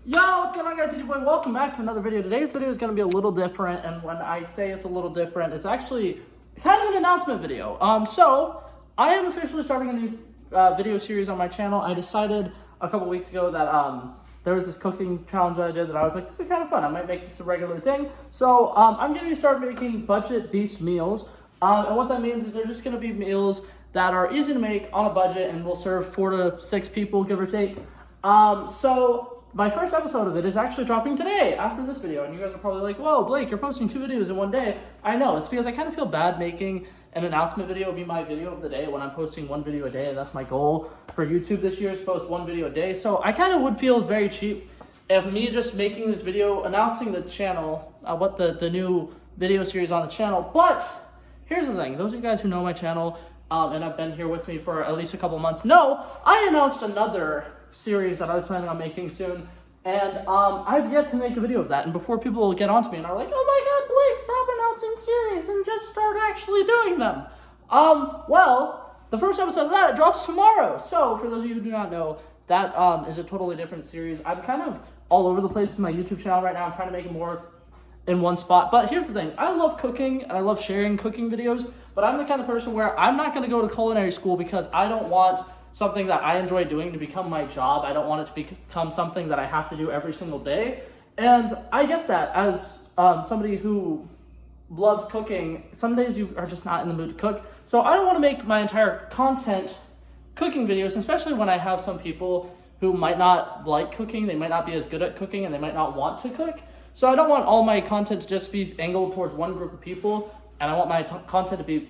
Yo, what's going on, guys? It's your boy. Welcome back to another video. Today's video is going to be a little different, and when I say it's a little different, it's actually kind of an announcement video. So I am officially starting a new video series on my channel. I decided a couple weeks ago that there was this cooking challenge that I did that I was like, this is kind of fun. I might make this a regular thing. So I'm going to start making budget-based meals, and what that means is they're just going to be meals that are easy to make on a budget, and will serve 4 to 6 people, give or take. So my first episode of it is actually dropping today after this video, and you guys are probably like, whoa, Blake, you're posting 2 videos in one day. I know, it's because I kind of feel bad making an announcement video be my video of the day when I'm posting 1 video a day, and that's my goal for YouTube this year, is to post 1 video a day. So I kind of would feel very cheap if me just making this video announcing the channel, what the new video series on the channel. But here's the thing, those of you guys who know my channel and have been here with me for at least a couple months know I announced another series that I was planning on making soon, and I've yet to make a video of that. And before people get onto me and are like, oh my god, Blake, stop announcing series and just start actually doing them. Well, the first episode of that drops tomorrow. So for those of you who do not know, that is a totally different series. I'm kind of all over the place with my YouTube channel right now. I'm trying to make it more in one spot. But here's the thing, I love cooking and I love sharing cooking videos, but I'm the kind of person where I'm not going to go to culinary school because I don't want something that I enjoy doing to become my job. I don't want it to become something that I have to do every single day. And I get that as somebody who loves cooking. Some days you are just not in the mood to cook. So I don't want to make my entire content cooking videos, especially when I have some people who might not like cooking, they might not be as good at cooking, and they might not want to cook. So I don't want all my content to just be angled towards one group of people, and I want my content to be,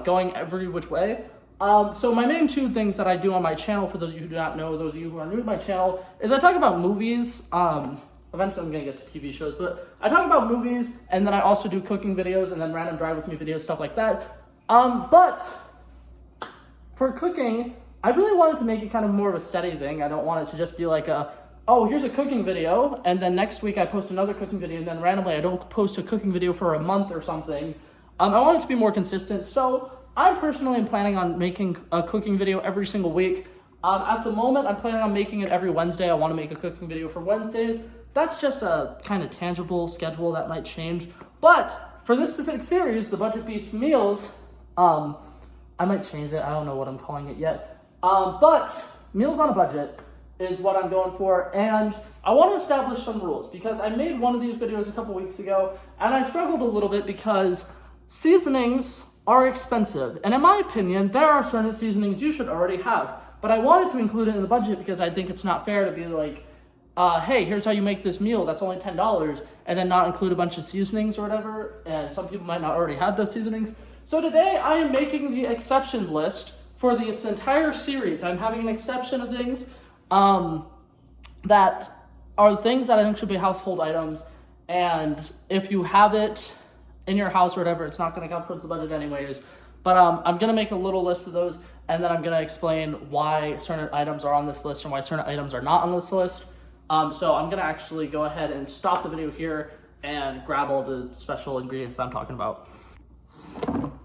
going every which way. So my main 2 things that I do on my channel, for those of you who do not know, those of you who are new to my channel, is I talk about movies. Eventually I'm going to get to TV shows, but I talk about movies, and then I also do cooking videos, and then random drive with me videos, stuff like that. But for cooking, I really wanted to make it kind of more of a steady thing. I don't want it to just be like oh, here's a cooking video, and then next week I post another cooking video, and then randomly I don't post a cooking video for a month or something. I want it to be more consistent, so I personally am planning on making a cooking video every single week. At the moment, I'm planning on making it every Wednesday. I want to make a cooking video for Wednesdays. That's just a kind of tangible schedule that might change. But for this specific series, the Budget Beast Meals, I might change it. I don't know what I'm calling it yet. But Meals on a Budget is what I'm going for. And I want to establish some rules because I made one of these videos a couple weeks ago, and I struggled a little bit because seasonings are expensive, and in my opinion, there are certain seasonings you should already have, but I wanted to include it in the budget because I think it's not fair to be like, hey, here's how you make this meal that's only $10, and then not include a bunch of seasonings or whatever, and some people might not already have those seasonings. So today I am making the exception list for this entire series. I'm having an exception of things that are things that I think should be household items, and if you have it in your house or whatever, it's not going to come towards the budget anyways. But I'm going to make a little list of those, and then I'm going to explain why certain items are on this list and why certain items are not on this list. So I'm going to actually go ahead and stop the video here and grab all the special ingredients I'm talking about.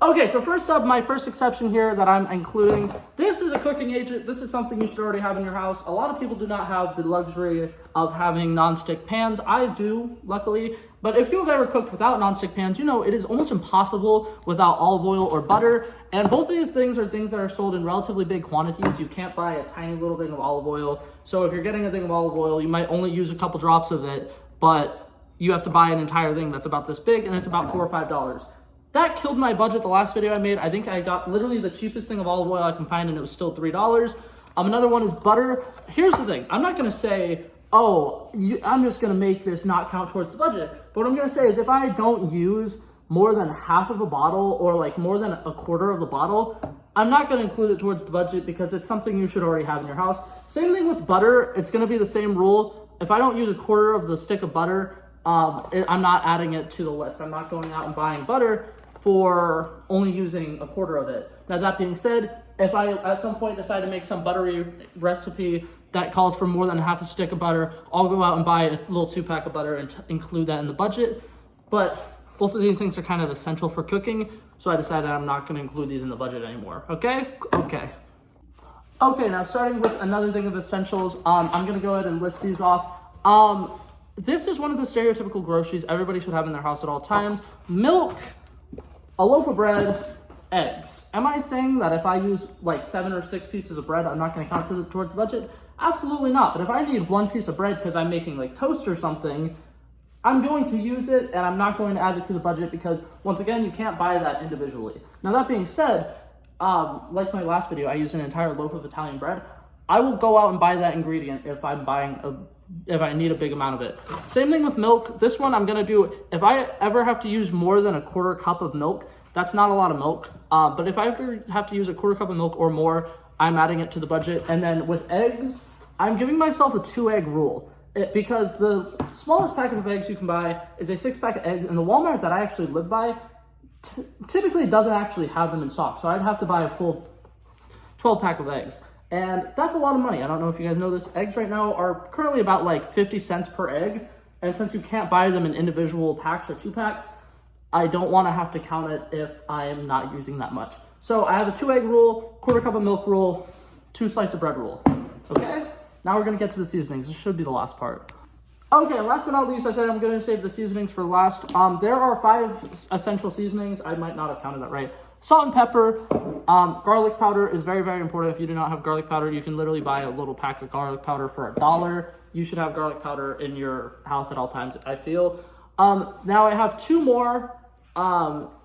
Okay, so first up, my first exception here that I'm including, this is a cooking agent. This is something you should already have in your house. A lot of people do not have the luxury of having nonstick pans. I do, luckily. But if you've ever cooked without nonstick pans, you know it is almost impossible without olive oil or butter. And both of these things are things that are sold in relatively big quantities. You can't buy a tiny little thing of olive oil. So if you're getting a thing of olive oil, you might only use a couple drops of it, but you have to buy an entire thing that's about this big, and it's about $4 or $5. That killed my budget the last video I made. I think I got literally the cheapest thing of olive oil I can find, and it was still $3. Another one is butter. Here's the thing. I'm not going to say, oh, I'm just going to make this not count towards the budget. But what I'm going to say is if I don't use more than half of a bottle or like more than a quarter of the bottle, I'm not going to include it towards the budget because it's something you should already have in your house. Same thing with butter. It's going to be the same rule. If I don't use a quarter of the stick of butter, I'm not adding it to the list. I'm not going out and buying butter for only using a quarter of it. Now, that being said, if I at some point decide to make some buttery recipe that calls for more than half a stick of butter, I'll go out and buy a little 2-pack of butter and include that in the budget. But both of these things are kind of essential for cooking, so I decided I'm not going to include these in the budget anymore. Okay? Okay, now starting with another thing of essentials, I'm going to go ahead and list these off. This is one of the stereotypical groceries everybody should have in their house at all times. Milk, a loaf of bread, eggs. Am I saying that if I use like 7 or 6 pieces of bread, I'm not going to count towards the budget? Absolutely not. But if I need 1 piece of bread because I'm making like toast or something, I'm going to use it and I'm not going to add it to the budget because, once again, you can't buy that individually. Now, that being said, like my last video, I used an entire loaf of Italian bread. I will go out and buy that ingredient if if I need a big amount of it. Same thing with milk. This one I'm going to do, if I ever have to use more than a 1/4 cup of milk, that's not a lot of milk. But if I ever have to use a 1/4 cup of milk or more, I'm adding it to the budget. And then with eggs, I'm giving myself a 2-egg rule. Because the smallest package of eggs you can buy is a 6-pack of eggs, and the Walmart that I actually live by typically doesn't actually have them in stock. So I'd have to buy a full 12-pack of eggs. And that's a lot of money. I don't know if you guys know this. Eggs right now are currently about like 50 cents per egg. And since you can't buy them in individual packs or 2-packs, I don't want to have to count it if I am not using that much. So I have a 2-egg rule, 1/4 cup of milk rule, 2 slices of bread rule. Okay? Now we're going to get to the seasonings. This should be the last part. Okay, last but not least, I said I'm going to save the seasonings for last. There are 5 essential seasonings. I might not have counted that right. Salt and pepper. Garlic powder is very, very important. If you do not have garlic powder, you can literally buy a little pack of garlic powder for $1. You should have garlic powder in your house at all times, I feel. Now I have 2 more.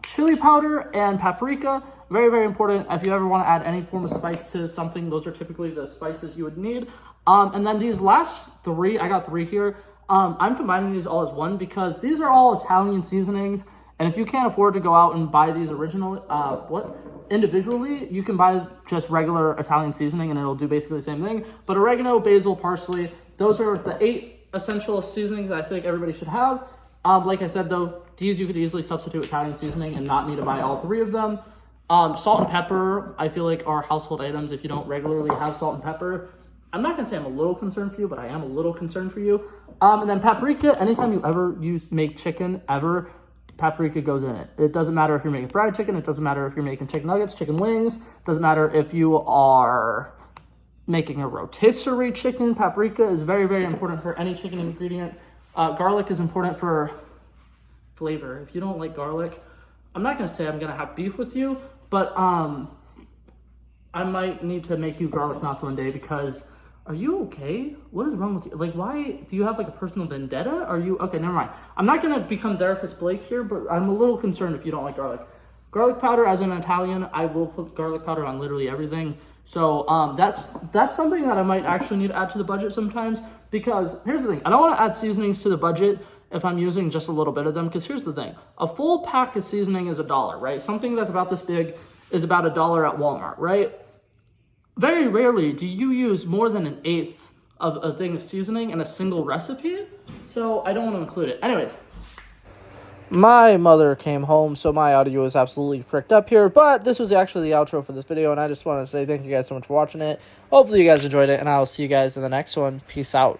Chili powder and paprika. Very, very important. If you ever want to add any form of spice to something, those are typically the spices you would need. And then these last 3, I got 3 here. I'm combining these all as one because these are all Italian seasonings. And if you can't afford to go out and buy these individually, you can buy just regular Italian seasoning and it'll do basically the same thing. But oregano, basil, parsley, those are the 8 essential seasonings that I think everybody should have. Like I said, though, these you could easily substitute Italian seasoning and not need to buy all 3 of them. Salt and pepper, I feel like, are household items if you don't regularly have salt and pepper. I'm not going to say I'm a little concerned for you, but I am a little concerned for you. And then paprika, anytime you ever make chicken, paprika goes in it. It doesn't matter if you're making fried chicken. It doesn't matter if you're making chicken nuggets, chicken wings. It doesn't matter if you are making a rotisserie chicken. Paprika is very, very important for any chicken ingredient. Garlic is important for flavor. If you don't like garlic, I'm not going to say I'm going to have beef with you, but I might need to make you garlic knots one day because... Are you okay? What is wrong with you? Like, why do you have like a personal vendetta? Are you okay? Never mind. I'm not gonna become Therapist Blake here, but I'm a little concerned if you don't like garlic. Garlic powder, as an Italian, I will put garlic powder on literally everything. So that's something that I might actually need to add to the budget sometimes. Because here's the thing: I don't want to add seasonings to the budget if I'm using just a little bit of them. Because here's the thing: a full pack of seasoning is $1, right? Something that's about this big is about $1 at Walmart, right? Very rarely do you use more than 1/8 of a thing of seasoning in a single recipe, so I don't want to include it. Anyways, my mother came home, so my audio is absolutely fricked up here, but this was actually the outro for this video, and I just want to say thank you guys so much for watching it. Hopefully you guys enjoyed it, and I will see you guys in the next one. Peace out.